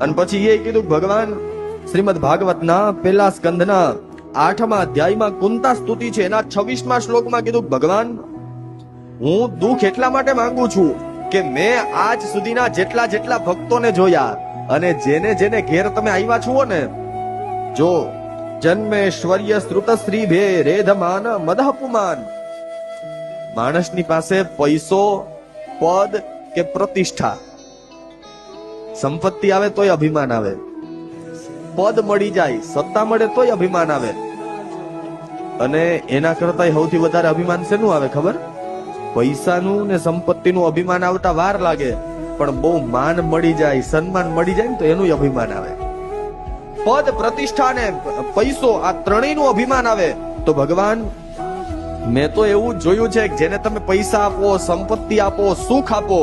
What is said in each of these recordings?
અને પછી એ કીધું ભગવાન શ્રીમદ ભાગવતના પહેલા સ્કંદના 8મા અધ્યાયમાં કુંતા સ્તુતિ છે, એના 26મા શ્લોકમાં કીધું ભગવાન હું દુઃખ એટલા માટે માંગુ છું કે મેં આજ સુધીના જેટલા જેટલા ભક્તોને જોયા અને જેને જેને ઘેર તમે આવ્યા છો ને, જો જન્મેશ્વર્ય શ્રુતશ્રી ભે રેધમાન મદહપુમાન, માણસની પાસે પૈસો, પદ કે પ્રતિષ્ઠા, સંપત્તિ આવે તોય અભિમાન આવે, પદ મળી જાય, સત્તા મળે તોય અભિમાન આવે, અને એના કરતા સૌથી વધારે અભિમાન શેનું આવે ખબર? પૈસાનું ને સંપત્તિનું અભિમાન આવતા વાર લાગે, પણ બહુ માન મળી જાય, સન્માન મળી જાય ને તો એનું અભિમાન આવે. પદ, પ્રતિષ્ઠા ને પૈસો, આ ત્રણેયનું અભિમાન આવે. તો ભગવાન મેં તો એવું જોયું છે કે જેને તમે પૈસા આપો, સંપત્તિ આપો, સુખ આપો,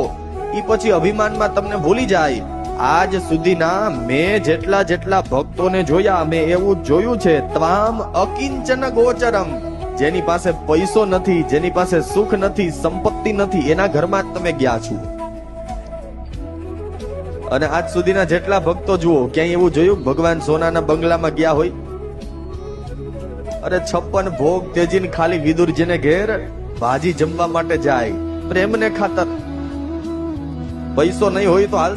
એ પછી અભિમાનમાં તમને ભૂલી જાય. આજ સુધીના મેં જેટલા જેટલા ભક્તોને જોયા, મેં એવું જોયું છે, ત્વામ અકિંચન ગોચરમ, જેની પાસે પૈસો નથી, જેની પાસે સુખ નથી, સંપત્તિ નથી, એના ઘરમાં જ તમે ગયા છો. અને આજ સુધીના જેટલા ભક્તો જુઓ, ક્યાંય એવું જોયું ભગવાન સોનાના બંગલામાં ગયા હોય? અરે 56 ભોગ તેજીને ખાલી વિદુરજીને ઘેર ભાજી જમવા માટે જાય, પ્રેમને ખાતર. પૈસો નહીં હોય તો હાલ